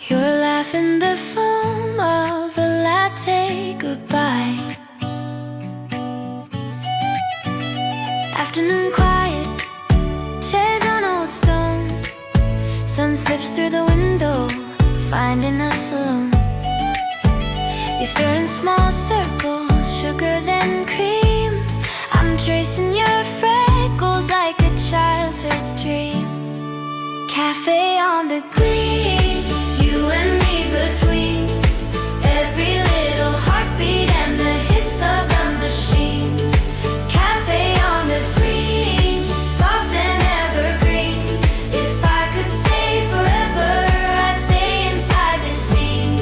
You're laughing the foam of a latte goodbye. Afternoon quiet, chairs on old stone. Sun slips through the window, finding us alone. You stir in small circles, sugar then cream. I'm tracing your freckles like a childhood dream. Cafe on the green, you and me between every little heartbeat and the hiss of the machine. Cafe on the green, soft and evergreen. If I could stay forever, I'd stay inside this scene.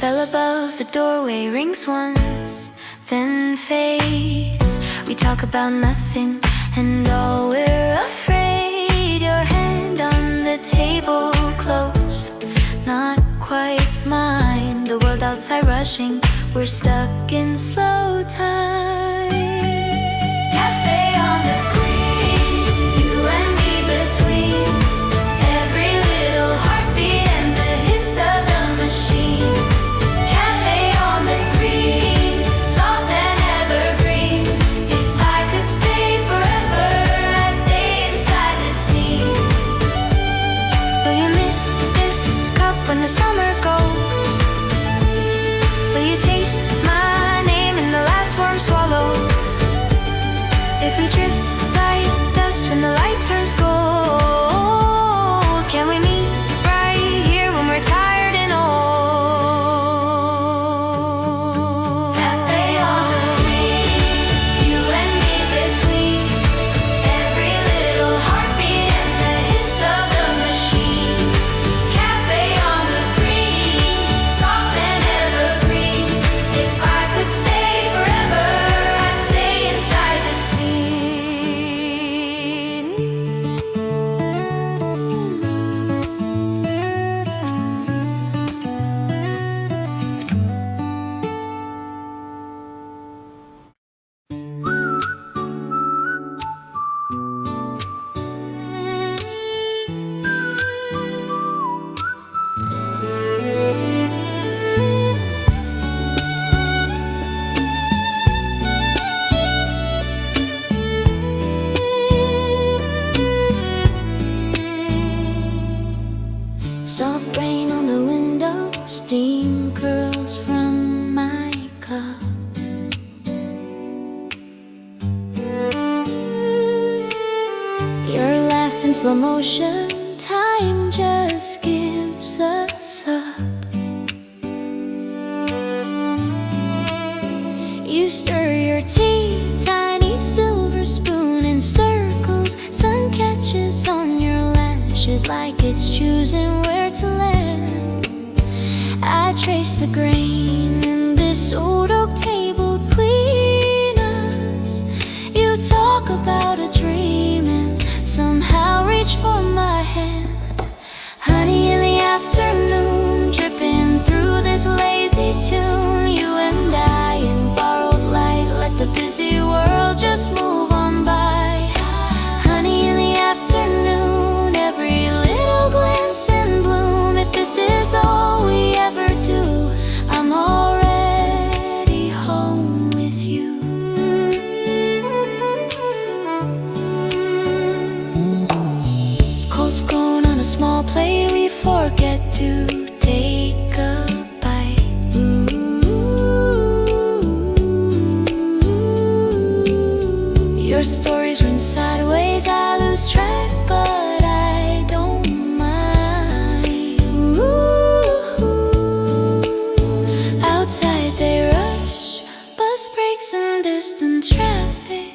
Bell above the doorway rings once, then fades. We talk about nothing and all we're afraid. Your hand on the table close, not quite mine. The world outside rushing, we're stuck in slow time. Cafe on the green, you and me between every little heartbeat and the hiss of the machine. Cafe on the green, soft and evergreen. If I could stay forever, I'd stay inside this scene. Will you miss this cup when the summer goes? Will you taste my name in the last warm swallow? If we drift like dust when the light turns gold, can we meet right here when we're tired and old? Cafe on the green, you and me between every little heartbeat and the hiss of the machine. Cafe on the green, soft and evergreen. If I could stay forever, I'd stay inside the scene. Soft rain on the window, steam curls from my cup. Your laugh in slow motion, time just gives us up. You stir your tea, tiny silver spoon in circles. Sun catches on your lashes like it's choosing where to land. I trace the grain in this old oak table between us. You talk about a dream and somehow reach for my hand. Honey in the afternoon, dripping through this lazy tune. You and I in borrowed light, let the busy world just move on by. Honey in the afternoon, every little glance and bloom. If this is all we ever do, I'm already home with you. Cold scone on a small plate, we forget to take a bite. Your stories run sideways, I lose track, but I don't mind. Outside they rush, bus breaks and distant traffic.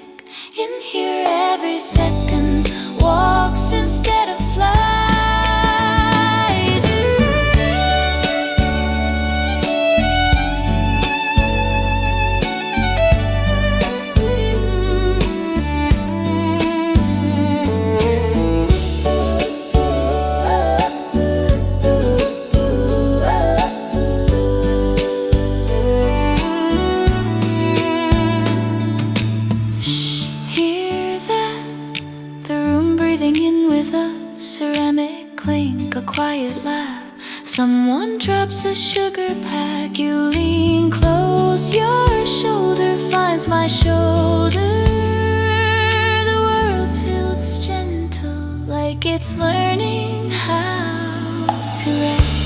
In here every second walks instead of flies. a quiet laugh. Someone drops a sugar pack. You lean close, your shoulder finds my shoulder. The world tilts gentle, like it's learning how to rest.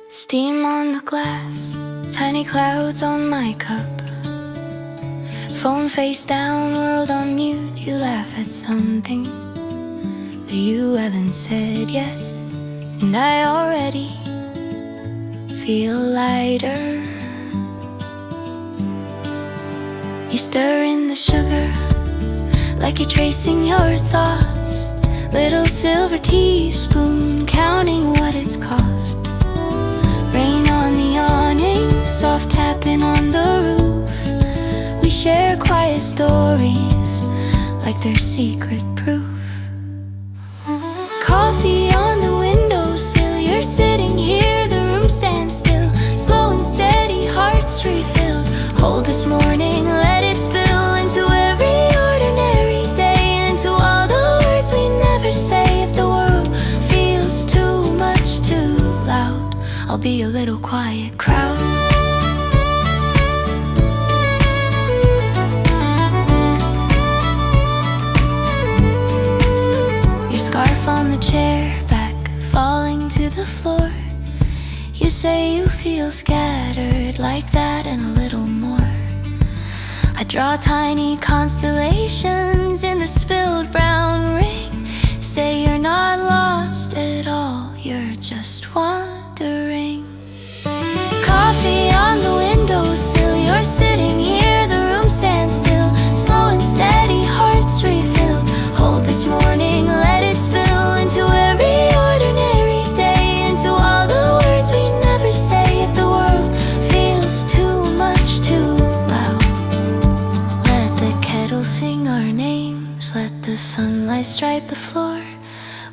Steam on the glass, tiny clouds on my cup. Phone face down, world on mute. You laugh at something that you haven't said yet, and I already feel lighter. You stir in the sugar like you're tracing your thoughts. Little silver teaspoon, counting what it's cost. Rain on the awning, soft tapping on the roof. We share quiet stories like they're secret proof. Coffee on the windowsill, you're sitting here, the room stands still. Slow and steady, hearts refilled. Hold this morning, let it spill into every ordinary day, into all the words we never say. If the world feels too much, too loud, I'll be a little quiet crowd. Your scarf on the chair back, falling to the floor. You say you feel scattered, like that and a little more. I draw tiny constellations in the spilled brown ring. Say you're not lost at all, you're just wandering. Coffee on the windowsill, you're sitting here, the room stands still. Slow and steady, hearts refilled. Hold this morning, let it spill into every ordinary day, into all the words we never say. If the world feels too much, too loud, let the kettle sing our names, let the sunlight stripe the floor.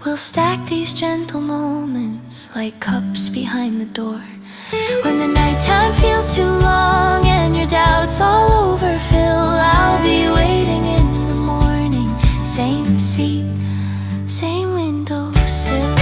We'll stack these gentle moments like cups behind the door. When the nighttime feels too long and your doubts all overfill, I'll be waiting in the morning. Same seat, same windowsill.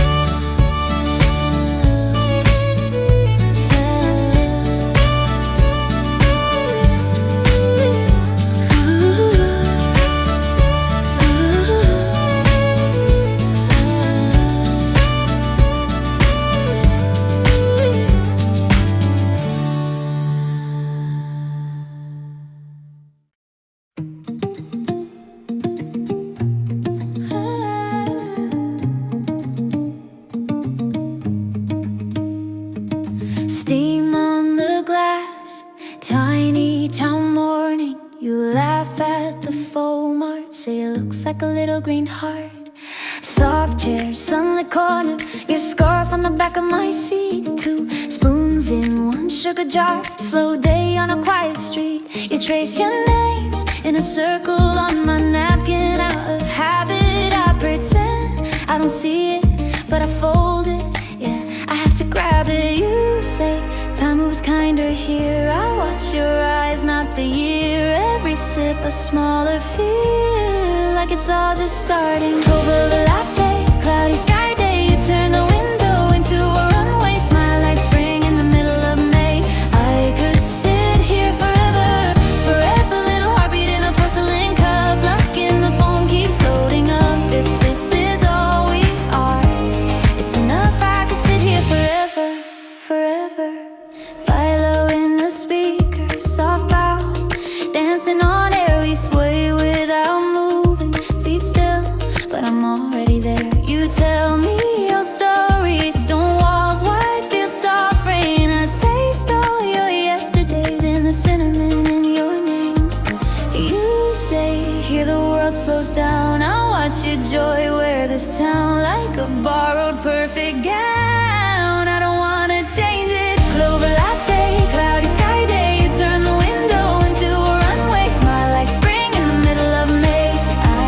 Steam on the glass, tiny town morning. You laugh at the foam art, say it looks like a little green heart. Soft chair, sunlit corner, your scarf on the back of my seat. 2 spoons in 1 sugar jar, slow day on a quiet street. You trace your name in a circle on my napkin. Out of habit, I pretend I don't see it, but I fold it. Yeah, I have to grab it. You say time moves kinder here. I watch your eyes, not the year. Every sip a smaller feel, like it's all just starting. Over latte, cloudy sky day. You turn the window into a runway. Smile like spring in the middle of May. I could sit here forever, forever. Little heartbeat in a porcelain cup. Luck in the phone keeps floating up. If this is all we are, it's enough. I could sit here forever, forever. Philo in the speaker, soft bow, dancing on air. We sway without moving, feet still, but I'm already there. You tell me old stories, stone walls, white fields, soft rain. I taste all your yesterdays in the cinnamon in your name. You say here the world slows down. I'll watch your joy. Wear this town like a borrowed perfect gown. I don't wanna change it. Clover latte, cloudy sky day. You turn the window into a runway. Smile like spring in the middle of May.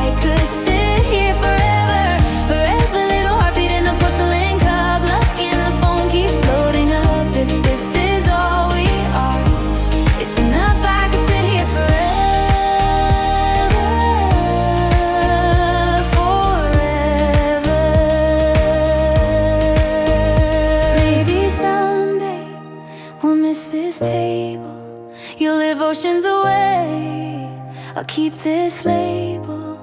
I could sit here forever, forever. Little heartbeat in a porcelain cup. Lucky and the phone keeps floating up. If this is all we are, it's enough. I could sit here forever, forever. Maybe someday we'll miss this table. You'll live oceans away. I'll keep this label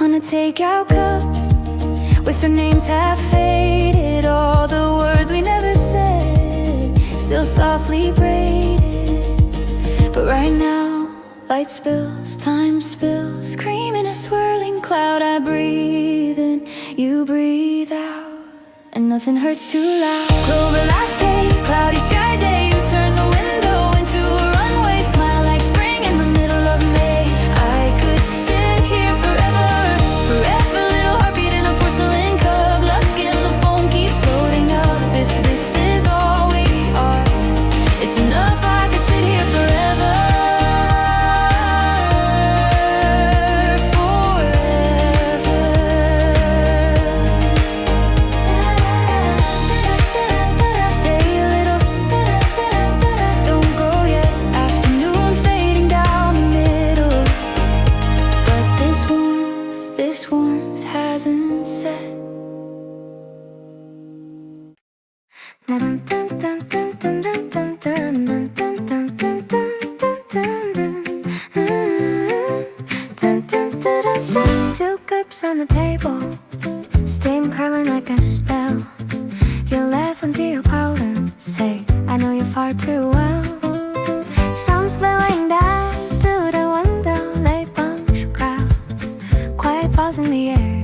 on a takeout cup with our names half faded. All the words we never said still softly braided. But right now, light spills, time spills, cream in a swirling cloud. I breathe in, you breathe out, and nothing hurts too loud. Clover latte, cloudy sky day. You turn the window into a runway. Smile like spring in the middle of May. I could sit here forever, forever. Little heartbeat in a porcelain cup. Luck and the phone keeps loading up. If this is all we are, it's enough. I could sit here forever. This warmth hasn't set. Two cups on the table, steam curling like a spell. You laugh into your powder, say, I know you far too well. Sun spilling down to the window, they bunch crowd, quiet buzz in the air.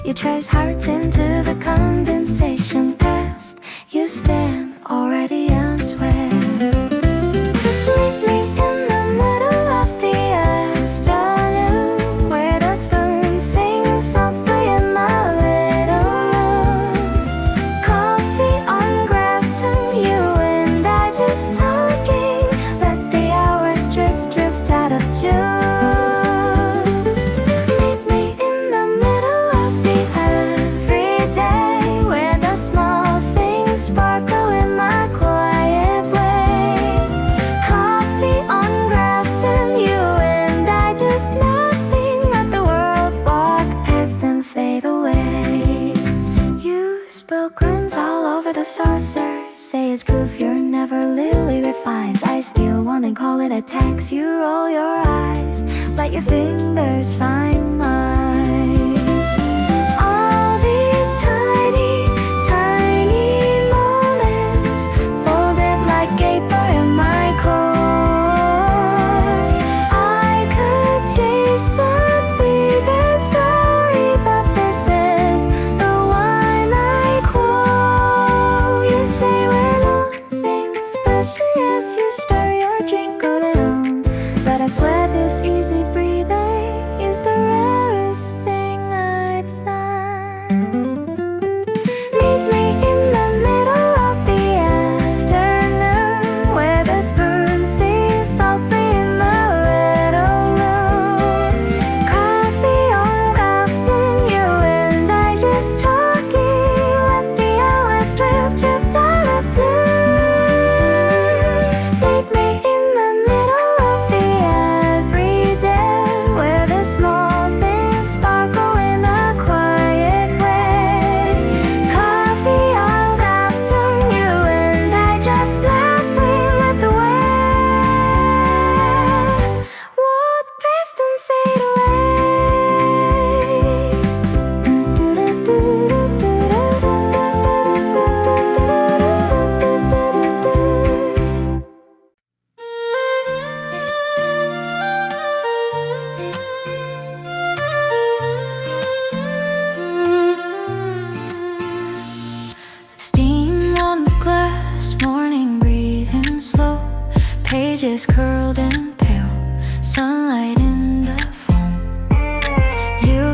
You trace hearts into the condensation past. You stand already elsewhere. Meet me in the middle of the afternoon, where the spoon sings softly in my little room. Coffee on Grafton, you and I just talking. Let the hours just drift out of June. The saucer, say it's proof you're never lily refined. I still wanna call it a tax. You roll your eyes, let your fingers find mine. All these tiny, tiny moments folded like paper in my core. I could chase a bigger story, but this is the one I quote. You say we're nothing special as you stir your drink on it on, but I swear this easy breathing is the rarest thing I've done. Meet me in the middle of the afternoon, where the spoon sings softly in the little room. Coffee on Grafton, you and I just talking. Let the hours drift out of tune. Meet me in the middle of the everyday, where the small things sparkle in a quiet way. Coffee on Grafton, you and I just laughing. Let the world walk past and fade away. Steam on the glass, morning breathing slow. Pages curled and pale, sunlight in the foam. You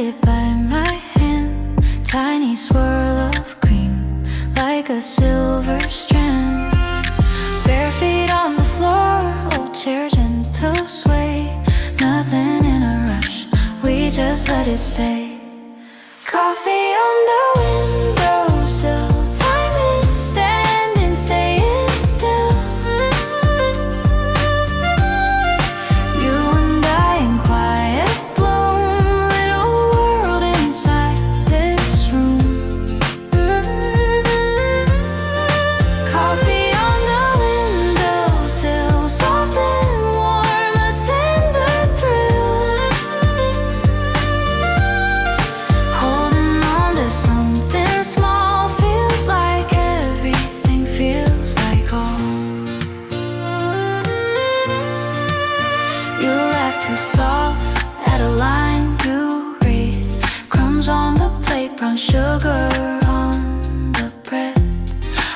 it by my hand. Tiny swirl of cream, like a silver strand. Bare feet on the floor, old chair, gentle sway. Nothing in a rush, we just let it stay. Coffee on the windowsill. Time is standing, staying still. You and I in quiet bloom, little world inside this room. Coffee on the windowsill, soft and warm, a tender thrill. Holding on to something small, feels like everything feels like home. You laugh too soft at a line you read. Crumbs on the plate, brown sugar on the bread.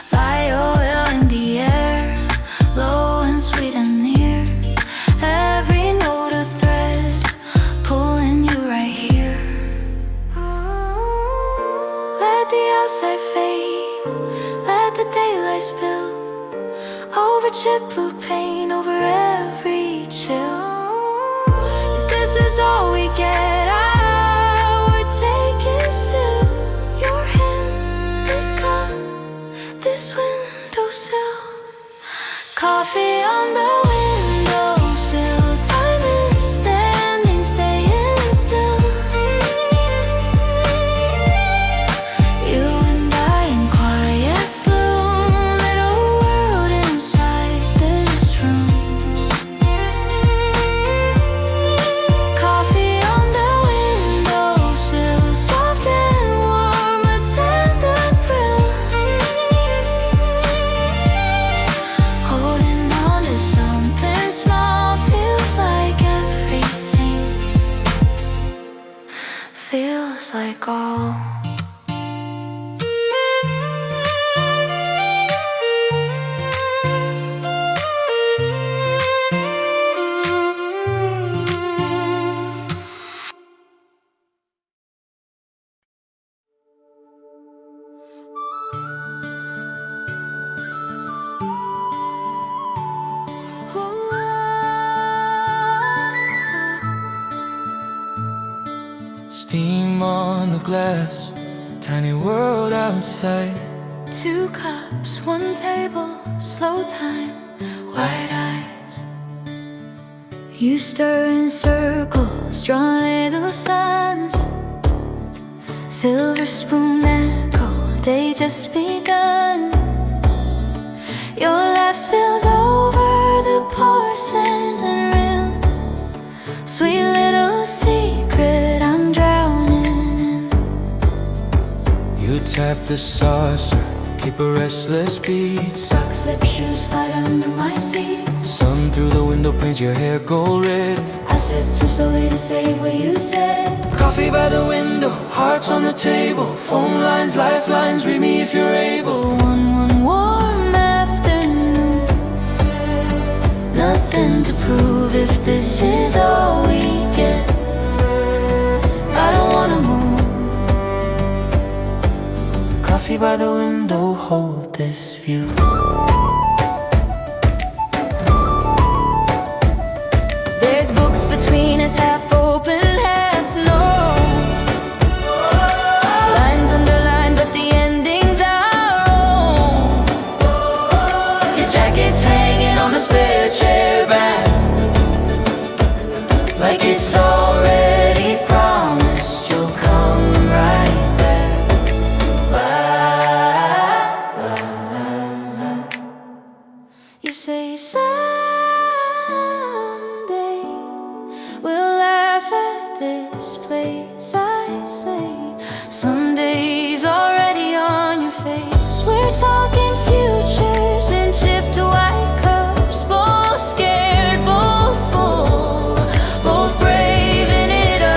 Violin in the air, low and sweet and near. Every note a thread, pulling you right here. Let the outside fade, let the daylight spill over chip blue paint, over every chill. If this is all we get, I would take it still. Your hand, this cup, this windowsill. Coffee on the windowsill. Time is standing, staying still. You and I in quiet bloom, little world inside this room. Coffee on the windowsill, soft and warm, a tender thrill. Holding on to something small, feels like everything feels like all. Steam on the glass, tiny world outside. Two cups, one table, slow time, wide eyes. You stir in circles, draw little suns. Silver spoon echo, day just begun. Your laugh spills over the porcelain rim. Sweet little secret I'm drowning in. You tap the saucer, keep a restless beat. Sock, slip, shoes slide under my seat. Sun through the window paints your hair gold red. I sip too slowly to say what you said. Coffee by the window, hearts on the table. Phone lines, lifelines, read me if you're able. One warm afternoon. Nothing to prove if this is all we get. I don't wanna move. Coffee by the window, hold this view. There's books between us, half open, half no. Lines underlined, but the endings are wrong. Your jacket's hanging on the spare chair back, like it's already promised you'll come right back. You say someday we'll laugh at this place. I say someday's already on your face. We're talking futures in chipped white cups, both scared, both full, both braving it up.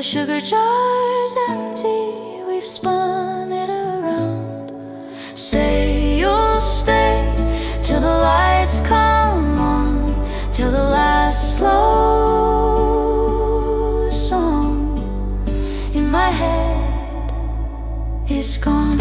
the sugar jar's empty, we've spun it around. Say you'll stay till the lights come on, till the last slow song in my head is gone.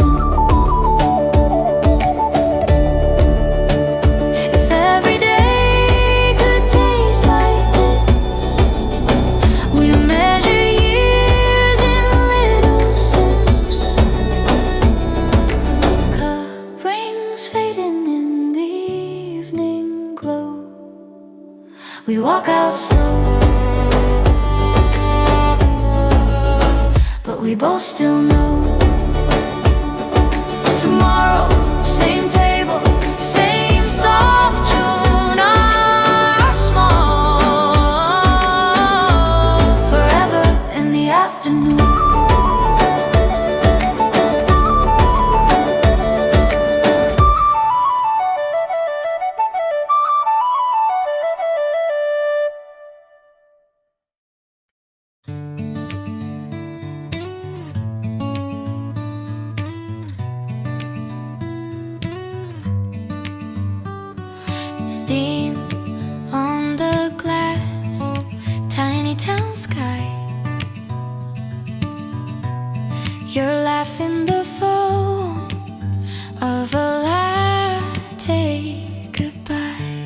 We walk out slow, but we both still know tomorrow, same table, same soft tune, our small, forever in the afternoon. Steam on the glass, tiny town sky. You're laughing the foam of a latte goodbye.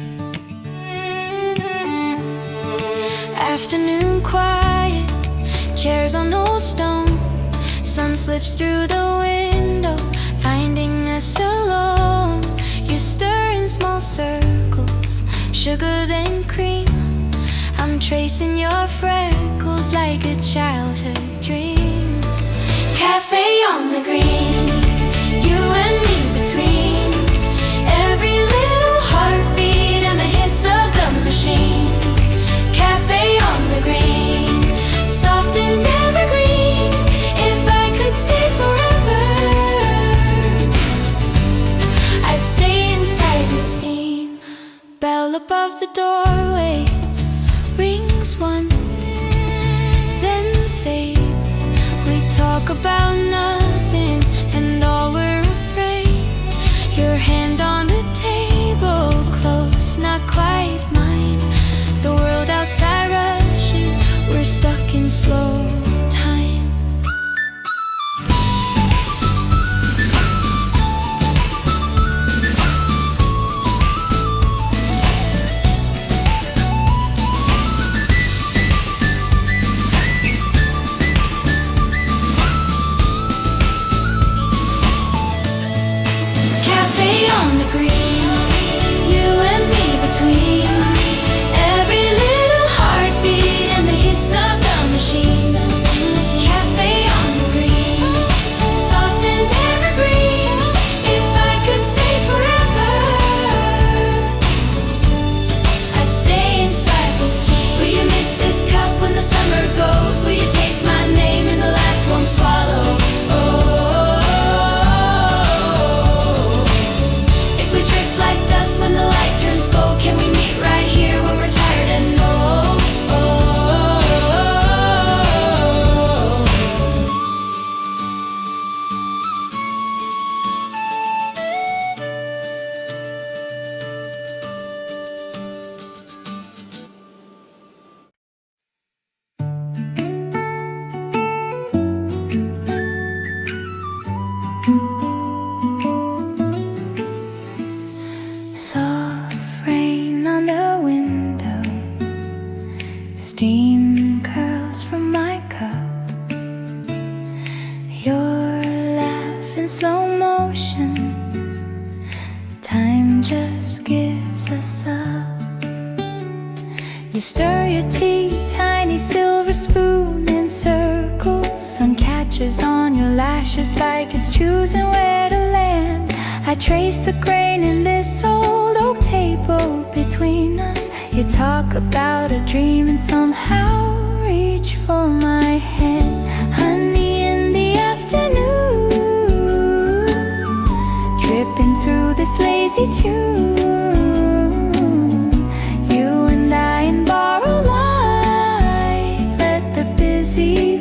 Afternoon quiet, chairs on old stone. Sun slips through the window, finding us alone. You stir in small circles, sugar then cream. I'm tracing your freckles like a childhood dream. Cafe on the green, you and me between every little heartbeat and the hiss of the machine. Cafe on the green, soft and evergreen. If I could stay forever, I'd stay inside the scene. Bell above the doorway rings once, then fades. We talk about nothing and all we're afraid. Your hand on the table, close, not quite mine. The world outside rushing, we're stuck in slow time. Cafe on the green, you and me between every little heartbeat and the hiss of the machine. Cafe on the green, soft and evergreen. If I could stay forever, I'd stay inside the sea. Will you miss this cup when the summer goes? Will you taste my name in the last warm swallow? When the light turns gold, can we meet right here when we're tired and old? Soft rain on the window, steam curls from my cup. Your laugh in slow motion, time just gives us up. You stir your tea, tiny silver spoon in circles. Sun catches on your lashes like it's choosing where to land. I trace the grain in this old oak table between us. You talk about a dream and somehow reach for my hand. Honey in the afternoon, dripping through this lazy tune. You and I in borrowed light, let the busy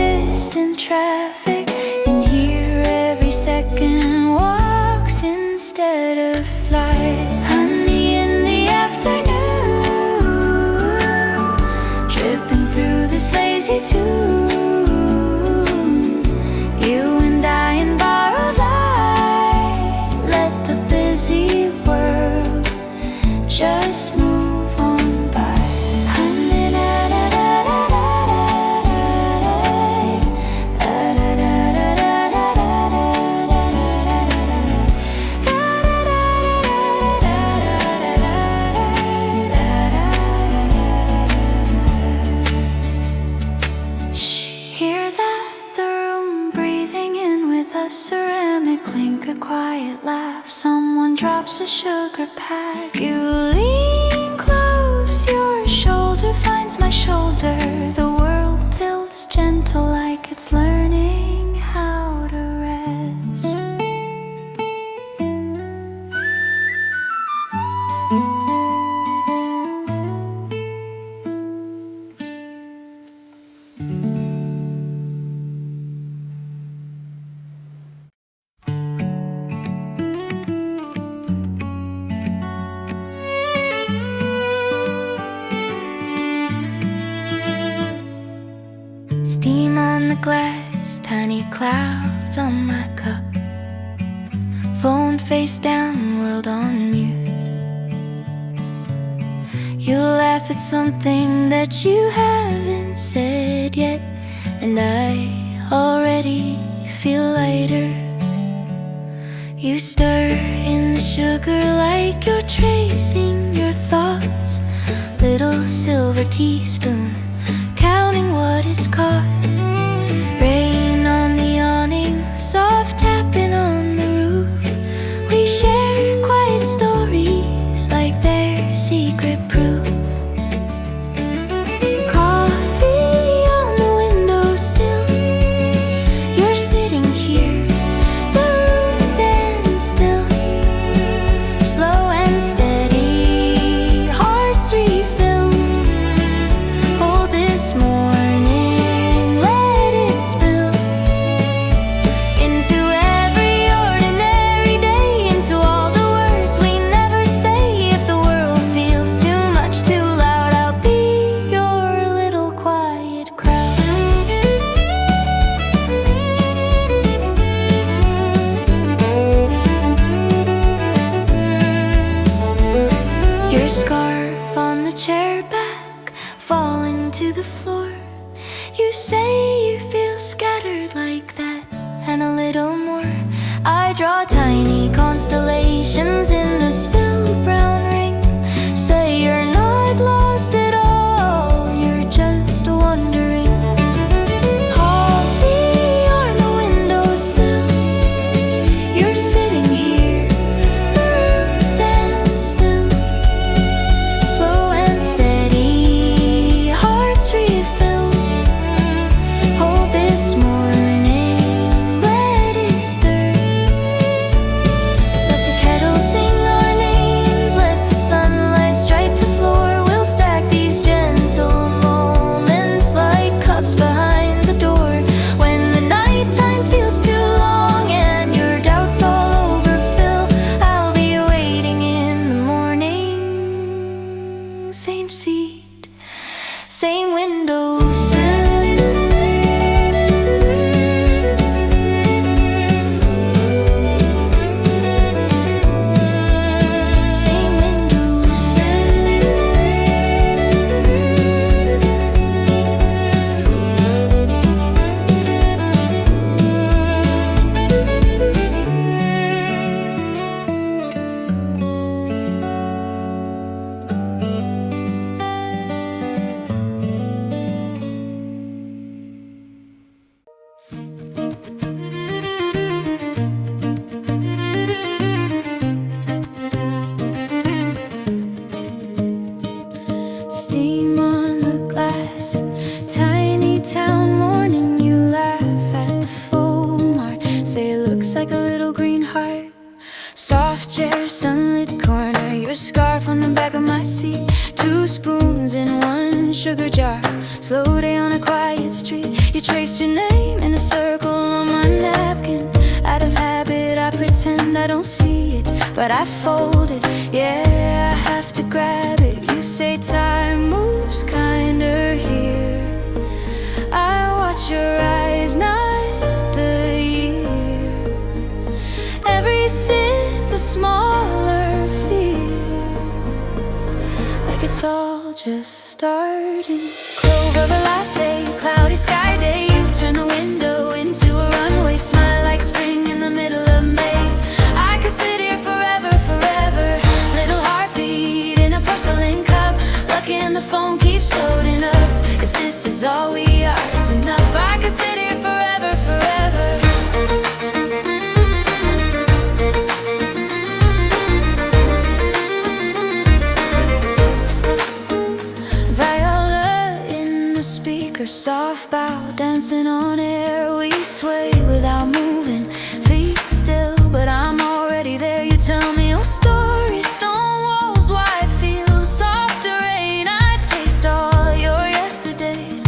distant traffic. In here every second walks instead of flight. Honey, in the afternoon, tripping through this lazy tune, you and I in borrowed light. Let the busy world just move on by. Honey, da da da da da da Hear that? The room breathing in with a ceramic link, a quiet laugh. Someone drops a sugar pack. You lean close, your shoulder finds my shoulder. The world tilts gentle like it's learning how to rest. Steam on the glass, tiny clouds on my cup. Phone face down, world on mute. You laugh at something that you haven't said yet, and I already feel lighter. You stir in the sugar like you're tracing your thoughts. Little silver teaspoon, counting what it's cost. Rain on the awning, soft tapping on the roof. We share quiet stories like they're secret proof. Coffee on the windowsill, you're sitting here. The room stands still, slow and steady, hearts refill. Hold this morning, let it spill into every ordinary day, into all the words we never say. If the world feels too much, too loud, I'll be your little quiet crowd. Your scarf on the chair back, falling to the floor. You say you feel scattered like that, and a little more. I draw tiny constellations in the spilled brown ring. Say you're not lost at all, you're just wondering. Coffee on the windowsill, you're sitting here. The room stands still, slow and steady, hearts refill. Hold this morning, let it stir. Let the kettle sing our names, let the sunlight strike the floor. We'll stack these gentle moments like cups behind the door. When the nighttime feels too long and your doubts all overfill, I'll be waiting in the morning. Same seat, same windowsill. Same Steam on the glass, tiny town morning. You laugh at the foam art, say it looks like a little green heart. Soft chair, sunlit corner, your scarf on the back of my seat. 2 spoons in 1 sugar jar, slow day on a quiet street. You you trace your name in a circle on my napkin. Out of habit I pretend I don't see it, but I fold it, yeah, I have to grab it. You say time moves kinder here. I watch your eyes, not the year. Every sip a smaller fear, like it's all just starting. Clover latte, cloudy sky day. You turn the window into a runway, smile like spring in the middle of May. I could sit here forever, forever. Little heartbeat in a porcelain cup, lucky and the phone keeps floating up. If this is all we are, it's enough. I could sit here forever, forever. Viola in the speaker, soft bow, dancing on air. We sway without moving, feet still, but I'm already there. You tell me your story, stone walls, why I feel softer rain. I taste all your yesterdays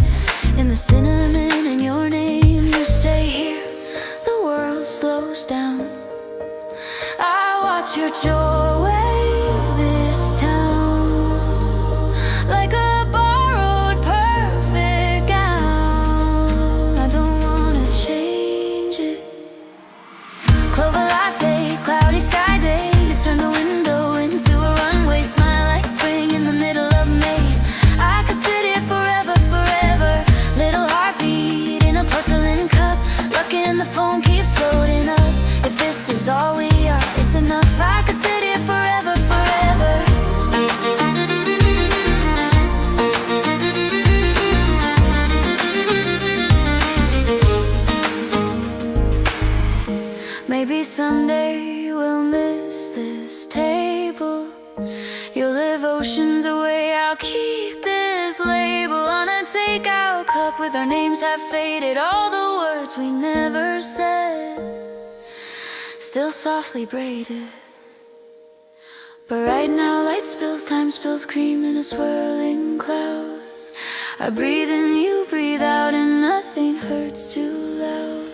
in the cinnamon in your name. You say here, the world slows down. I watch your doorway, this town, like a borrowed perfect gown. I don't wanna change it. Clover latte, cloudy sky day. You turn the window into a runway, smile like spring in the middle of May. I could sit here forever, forever. Little heartbeat in a porcelain cup, lucky and the phone keeps floating up. If this is all we are, it's enough. I could sit here forever, forever. Maybe someday we'll miss this table. You'll live oceans away, I'll keep this label on a takeout cup with our names have faded. All the words we never said, still softly braided. But right now light spills, time spills cream in a swirling cloud. I breathe in, you breathe out, and nothing hurts too loud.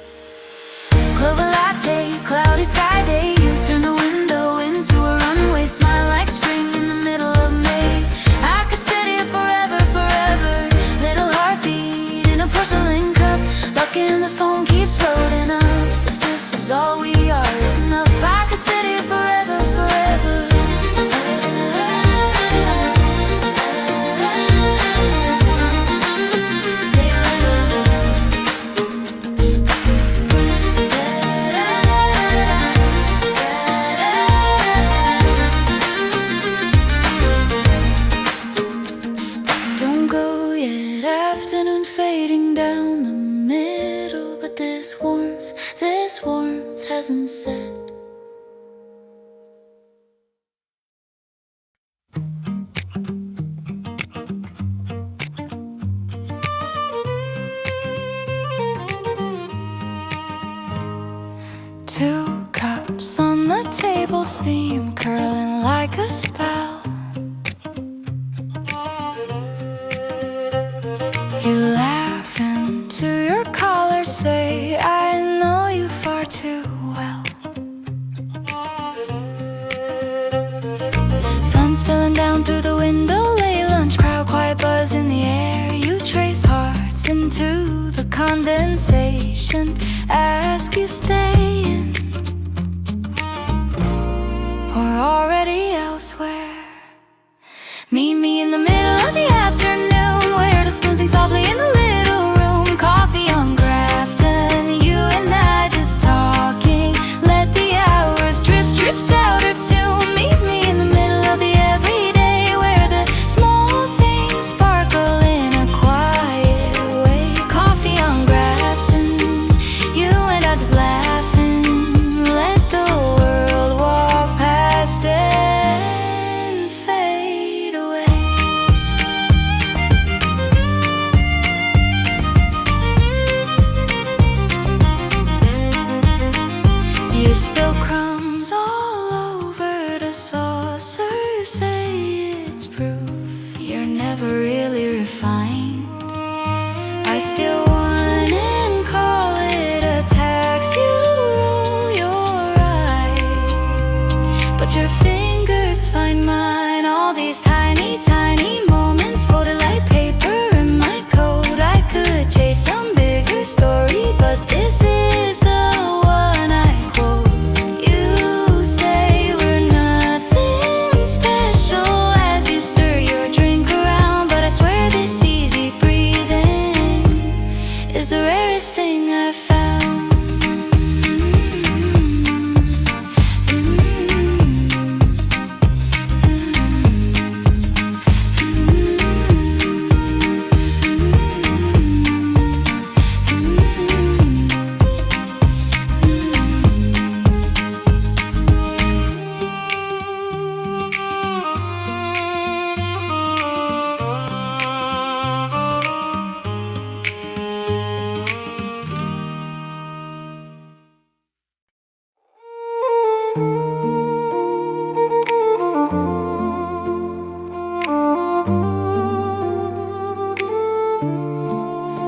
Clover latte, cloudy sky day. You turn the window into a runway, smile like spring in the middle of May. I could sit here forever, forever. Little heartbeat in a porcelain cup, lucky and the phone keeps floating up. If this is all we are, it's enough. I could sit here forever, forever. Stay alive. Don't go yet, afternoon fading down the middle, but this warmth hasn't set. Two cups on the table, steam curling like a spell. You laugh into your collar, say, I know you far too well. Sun spilling down through the window, late lunch crowd, quiet buzz in the air. You trace hearts into the condensation, ask you staying or already elsewhere. Meet me in the middle of the afternoon, where the spoon sing softly in the little room. Coffee on Grafton, you and I just talking. Let the hours drift out of tune. Meet me in the middle of the everyday, where the small things sparkle in a quiet way. Coffee on Grafton, you and I just laughing. Let the world walk past and fade away. but this is the one I quote. You say we're nothing special as you stir your drink around, but I swear this easy breathing is the rarest thing I've found.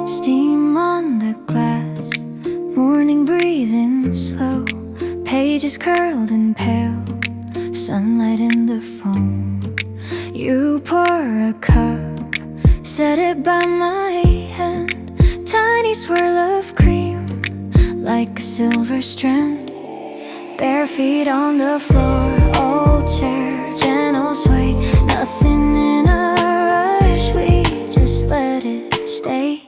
Steam on the glass, morning breathing slow, pages curled and pale, sunlight in the foam. You pour a cup, set it by my hand, tiny swirl of cream, like a silver strand. Bare feet on the floor, old chair, gentle sway, nothing in a rush, we just let it stay.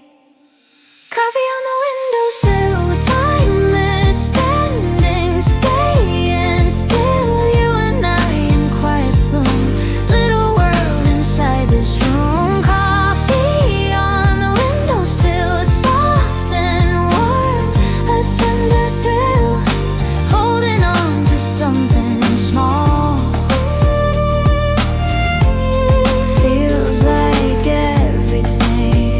Coffee on the windowsill, time is standing, staying still. You and I in quiet bloom, little world inside this room. Coffee on the windowsill, soft and warm, a tender thrill, holding on to something small. Feels like everything,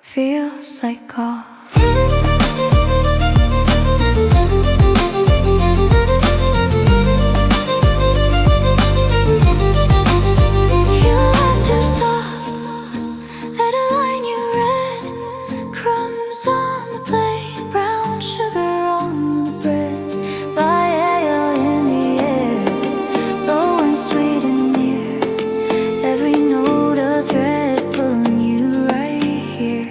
feels like all. You left too soft at a line you read, crumbs on the plate, brown sugar on the bread, vial in the air, low and sweet and near, every note a thread pulling you right here.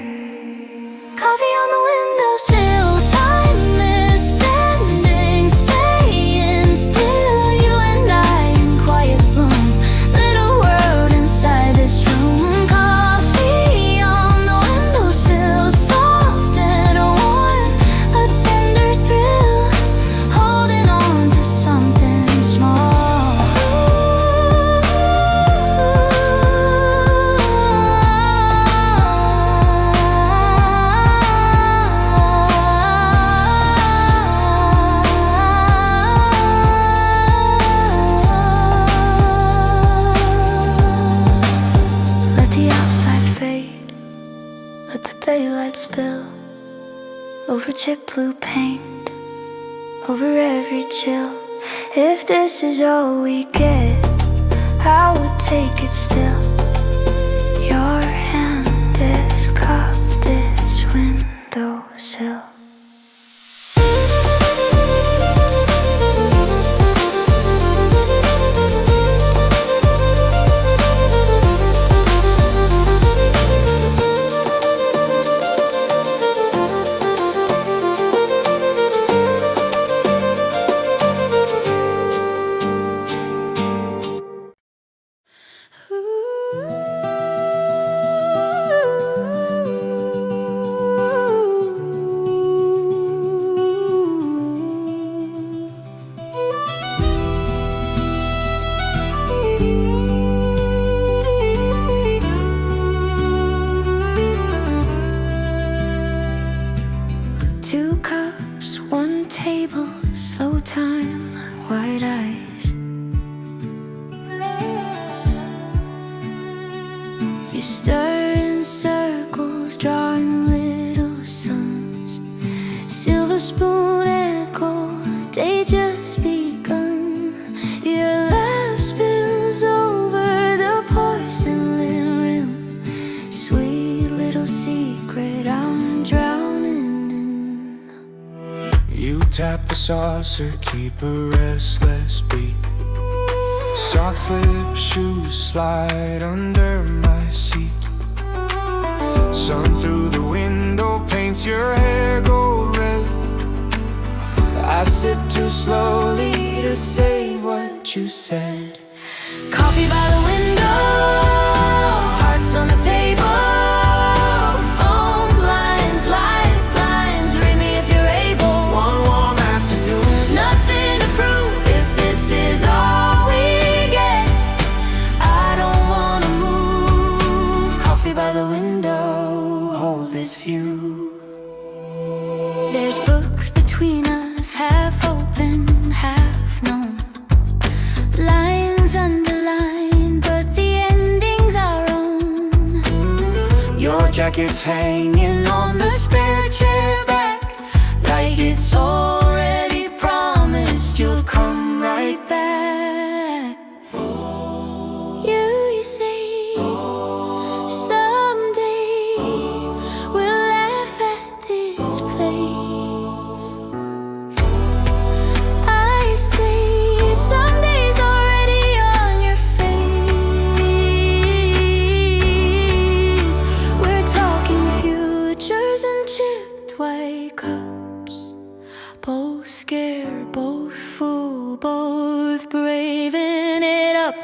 Coffee on the windowsill, time is standing, staying still. You and I in quiet bloom, little world inside this room. Coffee on the windowsill, soft and warm, a tender thrill, holding on to something small. Let the outside fade, let the daylight spill over chip blue paint, over every chill. If this is all we get, I would take it still. Your hand, this cup, this windowsill. Two cups, one table, slow time, wide eyes. You stir in circles, drawing little suns. Silver spoon echo, day just begun. Your laugh spills over the porcelain rim. Sweet little secret I'm drowning in. You tap the saucer, keep a restless beat. Socks slip, shoes slide under my seat. Sun through the window paints your hair gold red. I sip too slowly to say what you said. Coffee by the window, hearts on the table, phone lines, lifelines, read me if you're able. One warm afternoon, Nothing to prove if this is all we get. I don't wanna move. Coffee by the window, hold this view. There's books between us, half open, half known. Lines underlined, but the ending's our own. your jacket's hanging on the spare chair back, Like it's already promised you'll come right back. You say someday we'll laugh at this place. I say someday's already on your face. We're talking futures and chipped white cups. Both scared, both fool, both braving it up.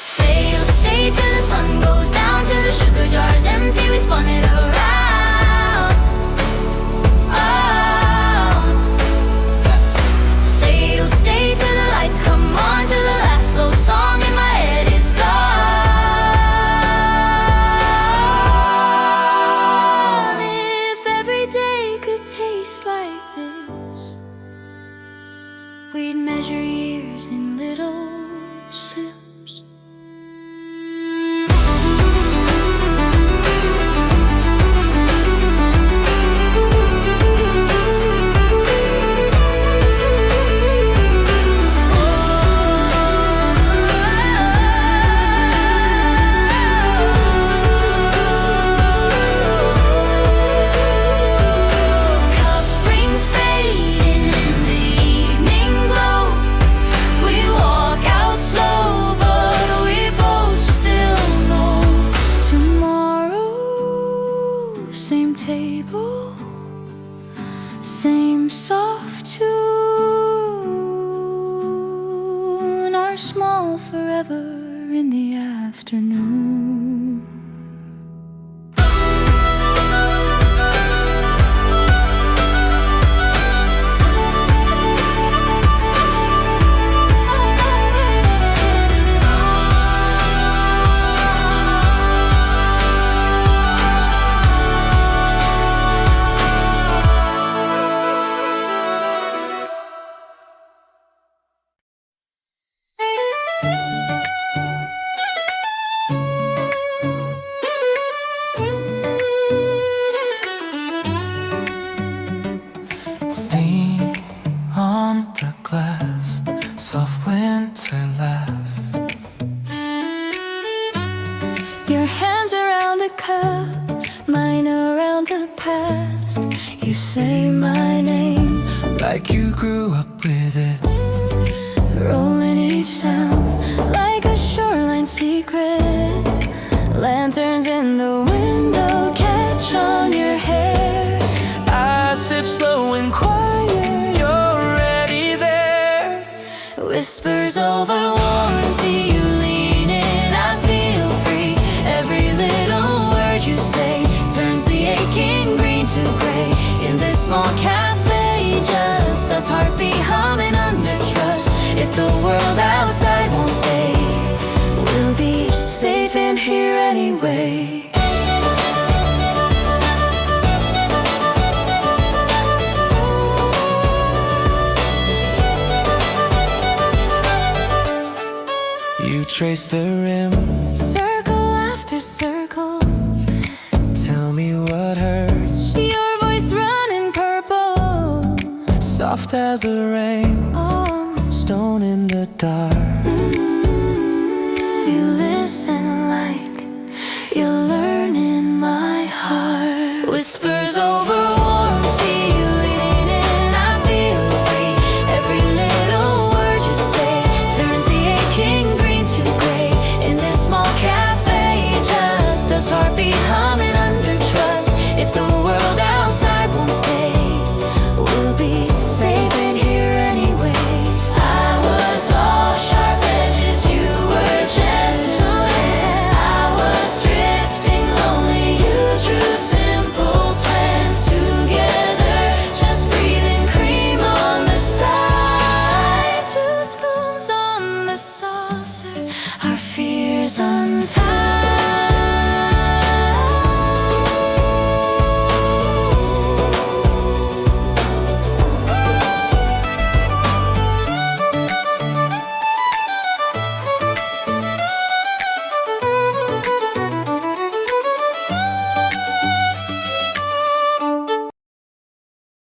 Say you'll stay till the sun goes down, till the sugar jar's empty, we spun it around. Oh. Say you'll stay till the lights come on, till the last slow song in my head is gone. If every day could taste like this, we'd measure years in little sips. Cup rings fading in the evening glow. We walk out slow, but we both still know tomorrow, same table, same soft tune, our small forever in the afternoon. steam on the glass, soft winter laugh. Your hands around the cup, mine around the past. You say my name, Like you grew up with it. rolling each sound like a shoreline secret. Lanterns in the window catch on your hair. I sip slow and quiet, you're already there. Whispers over warranty, you lean in, I feel free. Every little word you say turns the aching green to gray. In this small cafe, just us, heartbeat humming under trust. If the world outside won't stay, we'll be safe in here anyway. You trace the rim, Circle after circle, tell me what hurts. your voice running purple. Soft as the rain, stone in the dark. You listen like you're learning my heart. Whispers over warranty, you leaning in, I feel free. Every little word you say turns the aching green to gray. In this small cafe, just us, heartbeat humming under 괜찮아